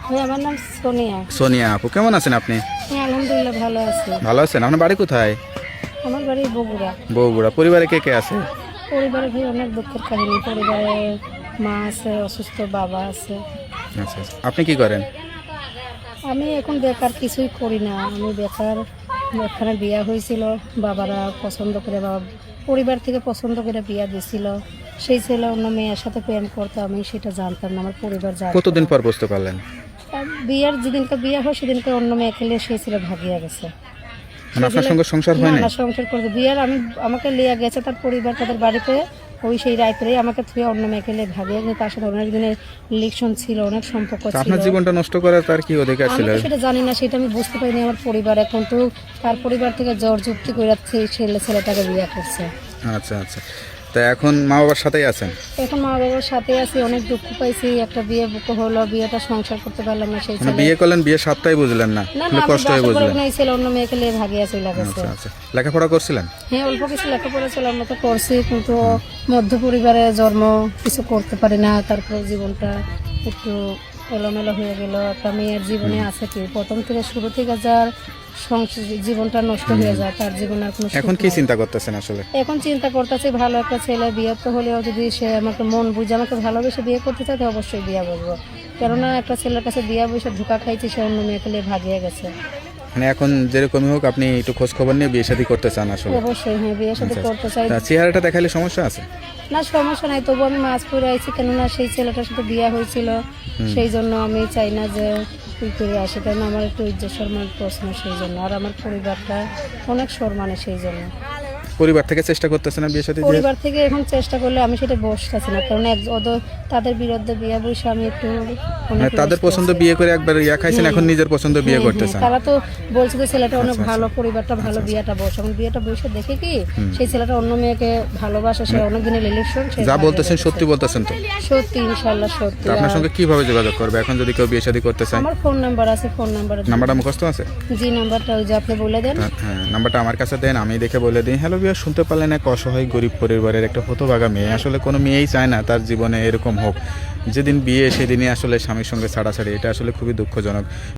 হ্যাঁ, আমার নাম সোনিয়া। সোনিয়া আপু, কেমন আছেন আপনি? হ্যাঁ, আলহামদুলিল্লাহ ভালো আছি। ভালো আছেন? আপনার বাড়ি কোথায়? আমার বাড়ি বগুড়া। বগুড়া। পরিবারে কে কে আছে? পরিবারে ভাই অনেক দুঃখের কাহিনী। পরিবারে মা আছে, অসুস্থ বাবা আছে। আচ্ছা আচ্ছা। আপনি কি করেন? আমি এখন বেকার, কিছুই করি না। আমি বেকার। এখানে বিয়া হয়েছিল, বাবারা পছন্দ করে, বাবা পরিবার থেকে পছন্দ করে বিয়া দিয়েছিল। সেই ছেলে অন্য মেয়ের সাথে প্রেম করতো, আমি সেটা জানতাম না, আমার পরিবার জানতো কতদিন না। পর বুঝতে পারলেন? আর বিয়ার যেদিনকে বিয়ে হয় সেদিনকে অন্য মেয়ে খেলে সেই ছেলে ভাগিয়া গেছে। মানে আপনার সঙ্গে সংসার হয় না না? না, সংসার করতে বিয়ার আমাকে লিয়ে গেছে তার পরিবার, তাদের বাড়িতে। ওই সেই রাত্রেই আমাকে থুয়ে অন্য মেয়েকে লিয়ে ভাগিয়ে গেছে। তার সাথে অনেক দিনের রিলেশন ছিল, অনেক সম্পর্ক ছিল। আপনার জীবনটা নষ্ট করার তার কি অধিকার আমি ছিল? তো সেটা জানি না, সেটা আমি বুঝতে পারিনি। আমার পরিবার এখন তো তার পরিবার থেকে জোর যুক্তি করে ছেলেটাকে বিয়ে করছে। আচ্ছা আচ্ছা। তা এখন মা বাবার সাথেই আছেন? এখন মা বাবার সাথে আছি, অনেক দুঃখ পাইছি। একটা বিয়ে বুকো হলো, বিয়েটা সংসার করতে পারলাম না। সেই মানে ছেলে বিয়ে করলেন, বিয়ে সাতটাই বুঝলেন না? না খুব না, আমি কষ্ট হয়ে বাসা করে বুঝলেন? এই ছেলে অন্য মেয়েকে নিয়ে ভাগিয়ে চলে গেছে। আচ্ছা আচ্ছা। লেখাপড়া করছিলেন? হ্যাঁ, অল্প কিছু লেখাপড়া ছিলাম মতো করছি, কিন্তু মধ্য পরিবারে জন্ম, কিছু করতে পারি না। তারপর জীবনটা একটু এলোমেলো হয়ে গেল। একটা মেয়ের জীবনে আছে কি, প্রথম থেকে শুরু থেকে যার জীবনটা নষ্ট হয়ে যায়, তার জীবনে আর কোনো সুখ এখন কি নাই। চিন্তা করতেছেন আসলে? এখন চিন্তা করতেছি ভালো একটা ছেলে বিয়ে তো হলেও যদি সে আমাকে মন বুঝে আমাকে ভালোবেসে বিয়ে করতে চায়, তো অবশ্যই বিয়ে বসবো। কেননা একটা ছেলের কাছে বিয়ে বসে ধোকা খাইছি, সে অন্য মেয়েকে নিয়ে ভাগিয়ে গেছে। মানে এখন যেরকমই হোক আপনি একটু খোঁজ খবর নিয়ে বিয়ে শাদী করতে চান আসলে? অবশ্যই হ্যাঁ, বিয়ে সাথে আচ্ছা, করতে চাই। তা চেহারাটা দেখালে সমস্যা আছে? না, সমস্যা নাই, তবু আমি মাছ পরে আইছি, কেননা সেই ছেলেটার সাথে বিয়ে হয়েছিল। সেই জন্য আমি চাই না যে তুই করে আসি, কারণ আমার একটু ইজ্জত সম্মান প্রশ্ন, সেই জন্য। আর আমার পরিবারটা অনেক সম্মানে, সেই জন্য। পরিবার থেকে চেষ্টা করতেছে না বিয়ে শাদী? পরিবার থেকে এখন চেষ্টা করলে আমি সেটা বসতেছি না, কারণ তাদের বিরুদ্ধে বিয়ে বসে আমি একটু অনেক মানে তাদের লস পছন্দ করছি। বিয়ে করে একবার ইয়া খাইছেন, এখন নিজের পছন্দ বিয়ে হ্যাঁ, করতে হ্যাঁ, চান? তারা তো বলছে যে ছেলেটা অনেক আচ্ছা, ভালো, পরিবারটা ভালো, বিয়েটা বসে। এখন বিয়েটা বসে দেখে কি সেই ছেলেটা অন্য মেয়েকে ভালোবাসে, সে অনেক দিনের রিলেশন। যা বলতেছেন সত্যি বলতেছেন তো? সত্যি, ইনশাল্লাহ সত্যি। তা আপনার সঙ্গে কিভাবে যোগাযোগ করবে এখন যদি কেউ বিয়ে শাদী করতে চায়? আমার ফোন নাম্বার আছে, ফোন নাম্বার। নাম্বারটা মুখস্থ আছে? জি, নাম্বারটা ওই যে আপনি বলে দেন। হ্যাঁ, নাম্বারটা আমার কাছে দেন, আমি দেখে বলে দিই। হ্যালো বিয়া, শুনতে পারলেন এক অসহায় গরিব পরিবারের একটা হতভাগা মেয়ে। আসলে কোনো মেয়েই চায় না তার জীবনে এরকম হোক। যেদিন বিয়ে সেদিনই আসলে স্বামীর সঙ্গে ছাড়াছাড়ি, এটা আসলে খুবই দুঃখজনক।